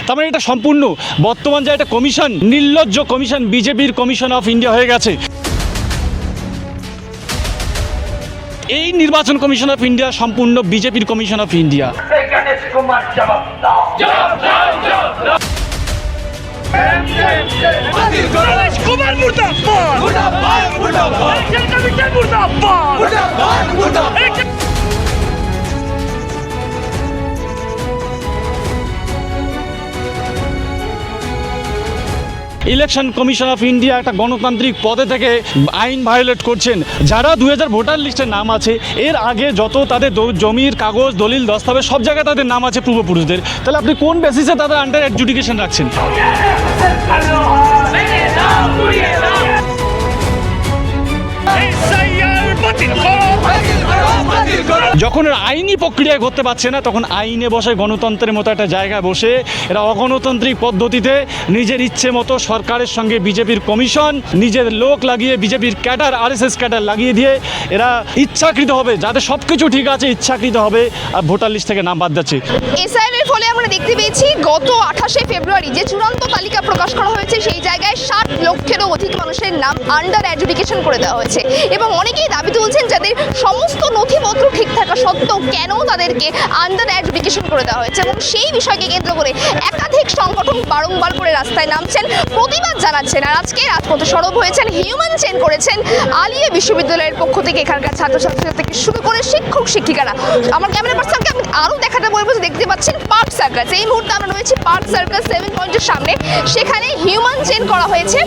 তার মানে এটা সম্পূর্ণ বর্তমান যে একটা কমিশন, নির্লজ্জ কমিশন, বিজেপির কমিশন অফ ইন্ডিয়া হয়ে গেছে। এই নির্বাচন কমিশন অফ ইন্ডিয়া সম্পূর্ণ বিজেপির commission of India. Election commission of India একটা গণতান্ত্রিক পদে থেকে আইন ভায়োলেট করছেন। যারা 2000 ভোটার লিস্টের নাম আছে, এর আগে যত তাদের জমির কাগজ, দলিল, দস্তাবেজ সব জায়গায় তাদের নাম আছে পূর্বপুরুষদের, তাহলে আপনি কোন বেসিসে তাদের আন্ডার অ্যাডজুডিকেশন রাখছেন? যখন আইনি প্রক্রিয়া করতে পারছে না, তখন আইনে বসে গণতন্ত্রের মতো একটা জায়গায় বসে এরা অগণতান্ত্রিক পদ্ধতিতে নিজের ইচ্ছে মতো সরকারের সঙ্গে বিজেপির কমিশন, নিজের লোক লাগিয়ে, বিজেপির ক্যাডার, RSS ক্যাডার লাগিয়ে দিয়ে এরা ইচ্ছাকৃতভাবে, যাদের সব কিছু ঠিক আছে, ইচ্ছাকৃতভাবে আর ভোটার লিস্ট থেকে নাম বাদ যাচ্ছে। এসআইআর এর ফলে আমরা দেখতে পেয়েছি গত 28শে ফেব্রুয়ারি যে চূড়ান্ত তালিকা প্রকাশ করা হয়েছে, সেই জায়গায় 60 লক্ষেরও অধিক মানুষের নাম আন্ডার অ্যাডজুডিকেশন করে দেওয়া হয়েছে। এবং অনেকেই দাবি তুলছেন যাদের সমস্ত নথিপত্র ঠিক থাকা সত্ত্বেও কেন তাদেরকে আন্ডার অ্যাডজুডিকেশন করে দেওয়া হয়েছে। এবং সেই বিষয়কে কেন্দ্র করে একাধিক সংগঠন বারংবার করে রাস্তায় নামছেন, প্রতিবাদ জানাচ্ছেন। আর আজকে রাজপথে সরব হয়েছেন, হিউম্যান চেইন করেছেন আলিয়া বিশ্ববিদ্যালয়ের পক্ষ থেকে এখানকার ছাত্রছাত্রীদের থেকে শুরু করে শিক্ষক শিক্ষিকারা। আমার ক্যামেরা পার্সনকে আমি আরও দেখাতে বলবো যে দেখতে পাচ্ছেন পার্ক সার্কাস। এই মুহূর্তে আমরা রয়েছি পার্ক সার্কাস 7 পয়েন্টের সামনে। সেখানে হিউম্যান চেইন করা হয়েছে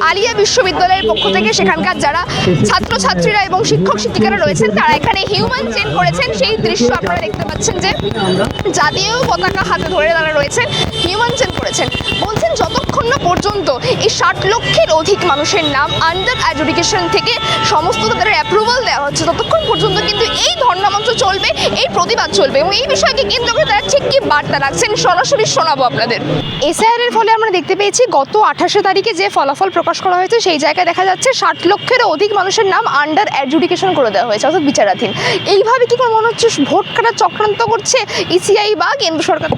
আলিয়া বিশ্ববিদ্যালয়ের পক্ষ থেকে। সেখানকার যারা ছাত্রছাত্রীরা এবং শিক্ষক শিক্ষিকারা রয়েছেন, তারা এখানে হিউম্যান চেইন করেছেন। সেই দৃশ্য আপনারা দেখতে পাচ্ছেন যে জাতীয় পতাকা হাতে ধরে তারা রয়েছেন, হিউম্যান চেইন করেছেন। বলছেন যতক্ষণ না পর্যন্ত এই 60 লক্ষের অধিক মানুষের নাম আন্ডার অ্যাডজুডিকেশন থেকে সমস্ত তাদের অ্যাপ্রুভাল দেওয়া হচ্ছে, ততক্ষণ পর্যন্ত কিন্তু এই ধর্ণামঞ্চ চলবে, এই প্রতিবাদ চলবে। এবং এই বিষয়কে কেন্দ্র করে তারা ঠিক কি বার্তা রাখছেন সরাসরি শোনাবো আপনাদের। এসআইআর এর ফলে আমরা দেখতে পেয়েছি গত 28শে তারিখে যে ফলাফল প্রকাশ করা হয়েছে, সেই জায়গায় দেখা যাচ্ছে 60 লক্ষেরও অধিক মানুষের নাম আন্ডার অ্যাডজুডিকেশন করে দেওয়া হয়েছে, অর্থাৎ বিচারাধীন। এইভাবে কি কোনো মনে হচ্ছে ভোট কাটার চক্রান্ত করছে ইসিআই বা কেন্দ্র সরকার?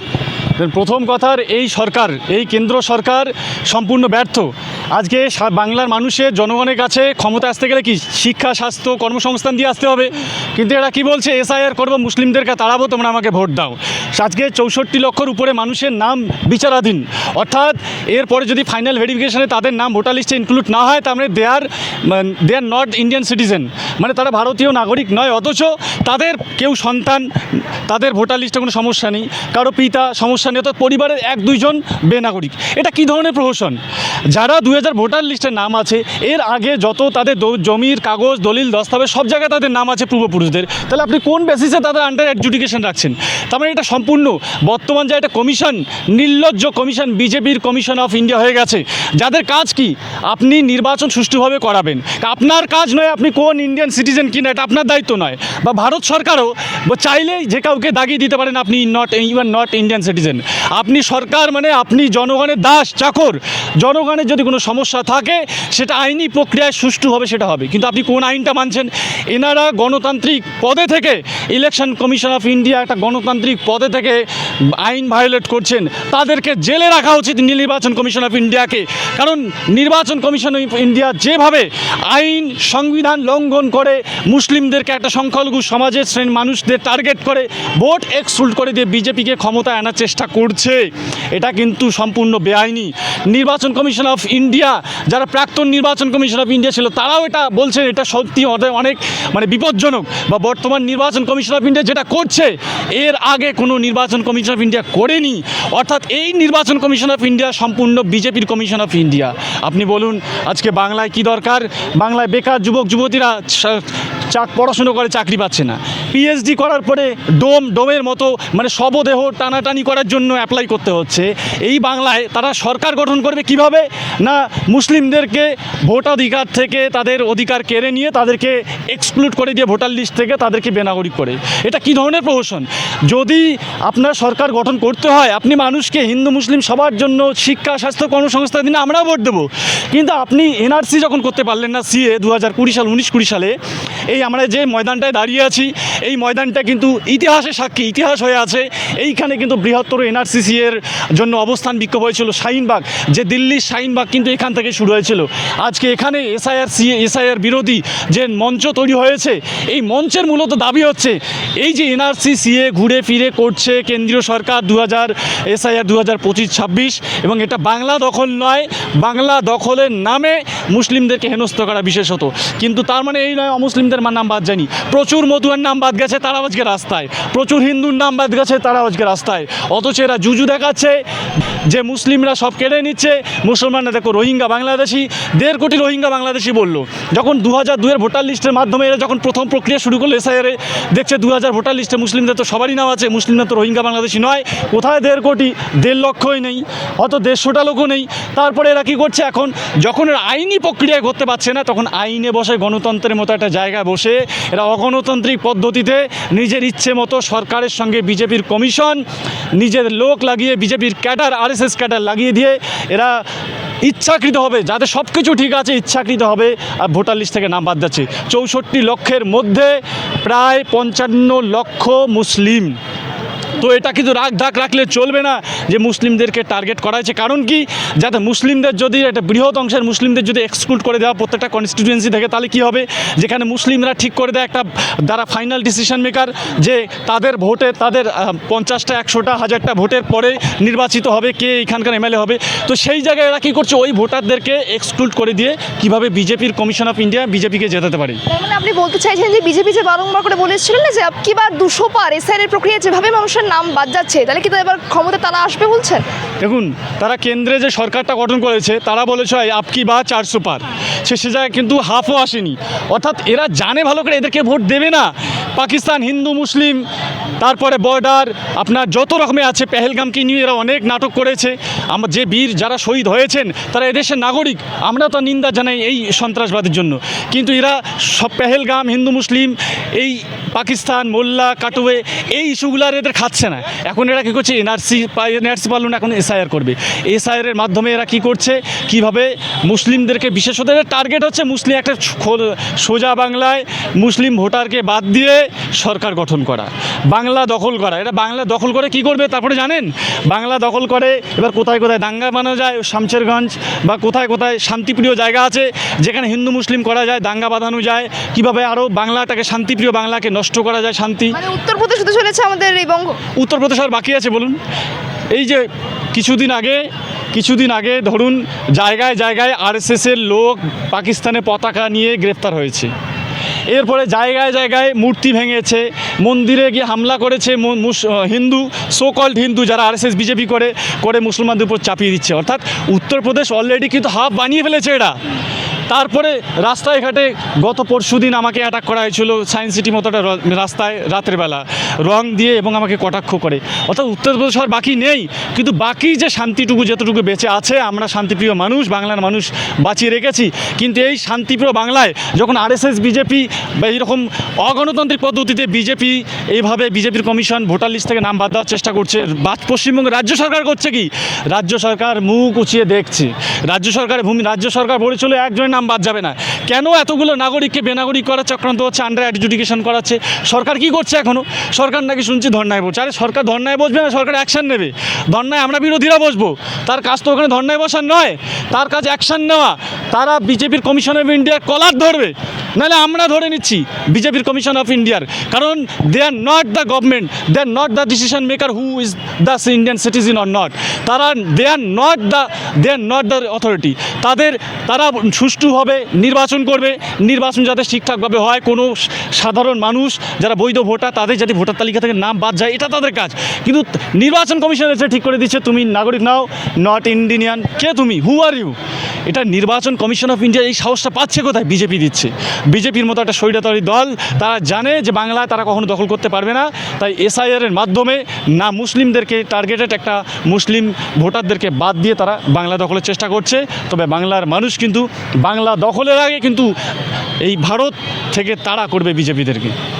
প্রথম কথার, এই সরকার, এই কেন্দ্র সরকার সম্পূর্ণ ব্যর্থ। আজকে বাংলার মানুষের, জনগণের কাছে ক্ষমতা আসতে গেলে কি শিক্ষা, স্বাস্থ্য, কর্মসংস্থান দিয়ে আসতে হবে। কিন্তু এরা কি বলছে, এসআইআর করবো, মুসলিমদেরকে তাড়াবো, তোমরা আমাকে ভোট দাও। আজকে 64 লক্ষর উপরে মানুষের নাম বিচারাধীন, অর্থাৎ এরপরে যদি ফাইনাল ভেরিফিকেশনে তাদের নাম ভোটার লিস্টে ইনক্লুড না হয়, তার মানে দে আর নট ইন্ডিয়ান সিটিজেন, মানে তারা ভারতীয় নাগরিক নয়। অথচ তাদের কেউ সন্তান, তাদের ভোটার লিস্টে কোনো সমস্যা নেই, কারো পিতা সমস্যা নেই, অর্থাৎ পরিবারের 1-2 জন বেনাগরিক। এটা কী ধরনের প্রহসন? যারা 2000 ভোটার লিস্টের নাম আছে, এর আগে যত তাদের জমির কাগজ, দলিল, দস্তাবেজ সব জায়গায় তাদের নাম আছে পূর্বপুরুষদের, তাহলে আপনি কোন বেসিসে তাদের আন্ডার অ্যাডজুডিকেশন রাখছেন? তার মানে এটা সম্পূর্ণ বর্তমান যে একটা কমিশন, নির্লজ্জ কমিশন, বিজেপির কমিশন অফ ইন্ডিয়া হয়ে গেছে। যাদের কাজ কি, আপনি নির্বাচন সুষ্ঠুভাবে করাবেন, আপনার কাজ নয় আপনি কোন ইন্ডিয়ান সিটিজেন কিনা, এটা আপনার দায়িত্ব নয়। বা ভারত সরকারও চাইলেই যে কাউকে দাগিয়ে দিতে পারেন আপনি নট ইন্ডিয়ান সিটিজেন। আপনি সরকার, মানে আপনি জনগণের দাস, চাকর। জনগণের যদি কোনো সমস্যা থাকে, সেটা আইনি প্রক্রিয়ায় সুষ্ঠু হবে, সেটা হবে। কিন্তু আপনি কোন আইনটা মানছেন? এনারা গণতান্ত্রিক পদে থেকে, ইলেকশন কমিশন অফ ইন্ডিয়া একটা গণতান্ত্রিক পদে থেকে আইন ভায়োলেট করছেন। তাদেরকে জেলে রাখা উচিত নির্বাচন কমিশন অফ ইন্ডিয়াকে। কারণ নির্বাচন কমিশন অফ ইন্ডিয়া যেভাবে আইন, সংবিধান লঙ্ঘন করে মুসলিমদেরকে, একটা সংখ্যালঘু সমাজের শ্রেণীর মানুষদের টার্গেট করে ভোট এক্সক্লুড করে দিয়ে বিজেপিকে ক্ষমতায় আনার চেষ্টা করছে, এটা কিন্তু সম্পূর্ণ বেআইনি। নির্বাচন কমিশন অফ ইন্ডিয়া, যারা প্রাক্তন নির্বাচন কমিশন অফ ইন্ডিয়া ছিল, তারাও এটা বলছেন এটা সত্যি অনেক বিপজ্জনক। বা বর্তমান নির্বাচন কমিশন অফ ইন্ডিয়া যেটা করছে, এর আগে কোনো নির্বাচন কমিশন অফ ইন্ডিয়া করেনি। অর্থাৎ এই নির্বাচন কমিশন অফ ইন্ডিয়া সম্পূর্ণ বিজেপির কমিশন অফ ইন্ডিয়া। আপনি বলুন আজকে বাংলায় কি দরকার? বাংলায় বেকার যুবক যুবতীরা পড়াশুনো করে চাকরি পাচ্ছে না, পিএইচডি করার পরে ডোমের মতো শবদেহ টানাটানি করার জন্য অ্যাপ্লাই করতে হচ্ছে। এই বাংলায় তারা সরকার গঠন করবে কিভাবে? না মুসলিমদেরকে ভোটাধিকার থেকে তাদের অধিকার কেড়ে নিয়ে তাদেরকে এক্সক্লুড করে দিয়ে ভোটার লিস্ট থেকে তাদেরকে বেনাগরিক করে। এটা কি ধরনের প্রহসন? যদি আপনার সরকার গঠন করতে হয়, আপনি মানুষকে, হিন্দু মুসলিম সবার জন্য শিক্ষা, স্বাস্থ্য, কর্মসংস্থান দিনে আমরাও ভোট দেবো। কিন্তু আপনি এনআরসি যখন করতে পারলেন না, সিএ 2020 সাল, 19-20 সালে, এই আমরা যে ময়দানটায় দাঁড়িয়ে আছি, এই ময়দানটা কিন্তু ইতিহাসে সাক্ষী, ইতিহাস হয়ে আছে। এইখানে কিন্তু বৃহত্তর এনআরসিসি এর জন্য অবস্থান বিক্ষোভ হয়েছিল। শাহিনবাগ, যে দিল্লির শাহিনবাগ কিন্তু এখান থেকে শুরু হয়েছিল। আজকে এখানে এসআইআর বিরোধী যে মঞ্চ তৈরি হয়েছে, এই মঞ্চের মূলত দাবি হচ্ছে এই যে এনআরসি ঘুরে ফিরে করছে কেন্দ্রীয় সরকার এসআইআর 2025-26, এবং এটা বাংলা দখল নয়, বাংলা দখলের নামে মুসলিমদেরকে হেনস্থ করা বিশেষত। কিন্তু তার মানে এই নয় অমুসলিমদের নাম বাদ যায়নি। প্রচুর মতুয়ার নাম বাদ গেছে, তারা আজকে রাস্তায়। প্রচুর হিন্দুর নাম বাদ গেছে, তারা আজকে রাস্তায়। অথচ এরা জুজু দেখাচ্ছে যে মুসলিমরা সব কেড়ে নিচ্ছে। মুসলমানরা দেখো রোহিঙ্গা বাংলাদেশি, 1.5 কোটি রোহিঙ্গা বাংলাদেশি বললো। যখন 2002-এর ভোটার লিস্টের মাধ্যমে এরা যখন প্রথম প্রক্রিয়া শুরু করলো এসআইআরে, দেখছে 2000 ভোটার লিস্টে মুসলিমদের তো সবারই নাম আছে, মুসলিমরা তো রোহিঙ্গা বাংলাদেশি নয়। কোথায় 1.5 কোটি? 1.5 লক্ষই নেই, অত 150টা লোকও নেই। তারপরে এরা কী করছে, এখন যখন এরা আইনি প্রক্রিয়ায় করতে পারছে না, তখন আইনে বসে গণতন্ত্রের মতো একটা জায়গায় বসে এরা অগণতান্ত্রিক পদ্ধতিতে নিজের ইচ্ছে মতো সরকারের সঙ্গে বিজেপির কমিশন, নিজের লোক লাগিয়ে, বিজেপির ক্যাডার, আরএসএস ক্যাডার লাগিয়ে দিয়ে এরা ইচ্ছাকৃত হবে, যাতে সব কিছু ঠিক আছে, ইচ্ছাকৃত হবে আর ভোটার লিস্ট থেকে নাম বাদ যাচ্ছে। 64 লক্ষের মধ্যে প্রায় 55 লক্ষ মুসলিম। তো এটা কিন্তু ঢাক রাখলে চলবে না যে মুসলিমদেরকে টার্গেট করা হয়েছে। কারণ কি, যাতে মুসলিমদের যদি একটা বৃহৎ অংশের মুসলিমদের যদি এক্সক্লুড করে দেওয়া প্রত্যেকটা কনস্টিটিউয়েন্সি থেকে, তাহলে কী হবে, যেখানে মুসলিমরা ঠিক করে দেয় একটা যারা ফাইনাল ডিসিশন মেকার, যে তাদের ভোটে, তাদের 50টা 100টা 1000টা ভোটের পরে নির্বাচিত হবে কে এখানকার এমএলএ হবে। তো সেই জায়গায় এরা কী করছে, ওই ভোটারদেরকে এক্সক্লুড করে দিয়ে কীভাবে বিজেপির কমিশন অফ ইন্ডিয়া বিজেপিকে জেতাতে পারে। তার মানে আপনি বলতে চাইছেন যে বিজেপি যে বারংবার করে বলেছিলেন না যে আবকি বার 200 পার এসআইআর প্রক্রিয়া যেভাবে মানুষের নাম বাদ যাচ্ছে, তাহলে কি তো এবার ক্ষমতা তারা আসবে বলছেন? দেখুন, তারা কেন্দ্রে যে সরকারটা গঠন করেছে, তারা বলেছে আপকি বা 400 পার, সে জায়গায় কিন্তু হাফও আসেনি। অর্থাৎ এরা জানে ভালো করে এদেরকে ভোট দেবে না। পাকিস্তান, হিন্দু মুসলিম, তারপরে বর্ডার, আপনার যত রকমের আছে, পেহেলগামকে নিয়ে এরা অনেক নাটক করেছে। আমার যে বীর যারা শহীদ হয়েছেন তারা এদেশের নাগরিক, আমরা তো নিন্দা জানাই এই সন্ত্রাসবাদের জন্য। কিন্তু এরা সব পেহেলগাম, হিন্দু মুসলিম, এই পাকিস্তান, মোল্লা, কাটোয়ে, এই ইস্যুগুলো আর এদের খাচ্ছে না। এখন এরা কী করছে, এনআরসি পারল না, এখন এসআইআর করবে। এসআইআরের মাধ্যমে এরা কী করছে, কীভাবে মুসলিমদেরকে, বিশেষত এদের টার্গেট হচ্ছে মুসলিম, একটা সোজা বাংলায় মুসলিম ভোটারকে বাদ দিয়ে সরকার গঠন করা, বাংলা দখল করা। এটা বাংলা দখল করে কি করবে তারপরে জানেন, বাংলা দখল করে এবার কোথায় কোথায় দাঙ্গা বানানো যায়, শামশেরগঞ্জ বা কোথায় কোথায় শান্তিপ্রিয় জায়গা আছে যেখানে হিন্দু মুসলিম করা যায়, দাঙ্গা বাঁধানো যায়, কিভাবে আরও বাংলাটাকে, শান্তিপ্রিয় বাংলাকে নষ্ট করা যায়। শান্তি মানে উত্তরপ্রদেশ হতে চলেছে আমাদের এই বঙ্গ। উত্তরপ্রদেশ আর বাকি আছে বলুন? এই যে কিছুদিন আগে ধরুন জায়গায় জায়গায় আরএসএসের লোক পাকিস্তানে পতাকা নিয়ে গ্রেফতার হয়েছে। এরপরে জায়গায় জায়গায় মূর্তি ভেঙেছে, মন্দিরে গিয়ে হামলা করেছে হিন্দু, সো কল্ড হিন্দু যারা আরএসএস বিজেপি করে মুসলমানদের উপর চাপিয়ে দিচ্ছে। অর্থাৎ উত্তরপ্রদেশ অলরেডি কিন্তু হাফ বানিয়ে ফেলেছে এরা। তারপরে রাস্তায় ঘাটে গত পরশুদিন আমাকে অ্যাটাক করা হয়েছিল সায়েন্স সিটি মতো একটা রাস্তায় রাতের বেলা রং দিয়ে, এবং আমাকে কটাক্ষ করে। অর্থাৎ উত্তরপ্রদেশ আর বাকি নেই, কিন্তু বাকি যে শান্তিটুকু যেতটুকু বেঁচে আছে, আমরা শান্তিপ্রিয় মানুষ, বাংলার মানুষ বাঁচিয়ে রেখেছি। কিন্তু এই শান্তিপ্রিয় বাংলায় যখন আরএসএস বিজেপি বা এইরকম অগণতান্ত্রিক পদ্ধতিতে বিজেপি এইভাবে বিজেপির কমিশন ভোটার লিস্ট থেকে নাম বাদ দেওয়ার চেষ্টা করছে, পশ্চিমবঙ্গের রাজ্য সরকার করছে কি, রাজ্য সরকার মুখ উঁচিয়ে দেখছে। রাজ্য সরকার বলেছিল একজনের নাম বাদ যাবে না। কেন এতগুলো নাগরিককে বেনাগরিক করার চক্রান্ত হচ্ছে, আন্ডার অ্যাডজুডিকেশন করাচ্ছে। সরকার কি করছে এখনও? সরকার নাকি শুনছি ধর্নায় বসছে। আরে সরকার ধর্নায় বসবে না, সরকার অ্যাকশান নেবে। ধর্নায় আমরা বিরোধীরা বসবো, তার কাজ তো ওখানে ধর্নায় বসার নয়, তার কাজ অ্যাকশান নেওয়া। তারা বিজেপির কমিশন অফ ইন্ডিয়ার কলার ধরবে, নাহলে আমরা ধরে নিচ্ছি বিজেপির কমিশন অফ ইন্ডিয়ার। কারণ they are not the government, they are not the decision maker who is the Indian citizen or not. They are not the authority. তারা সুষ্ঠুভাবে নির্বাচন করবে, নির্বাচন যাতে ঠিকঠাকভাবে হয়, কোনো সাধারণ মানুষ যারা বৈধ ভোটার তাদের যাতে ভোটার তালিকা থেকে নাম বাদ যায়, এটা তাদের কাজ। কিন্তু নির্বাচন কমিশন এসে ঠিক করে দিচ্ছে তুমি নাগরিক নাও, নট ইন্ডিয়ান। কে তুমি? Who are you? এটা নির্বাচন কমিশন অফ ইন্ডিয়া এই সাহসটা পাচ্ছে কোথায়? বিজেপি দিচ্ছে। বিজেপির মতো একটা স্বৈরাচারী দল, তারা জানে যে বাংলায় তারা কখনো দখল করতে পারবে না, তাই এসআইআরের মাধ্যমে না মুসলিমদেরকে টার্গেটেড, একটা মুসলিম ভোটারদেরকে বাদ দিয়ে তারা বাংলা দখলের চেষ্টা করছে। তবে বাংলার মানুষ কিন্তু বাংলা দখলের আগে কিন্তু এই ভারত থেকে তাড়া করবে বিজেপিদেরকে।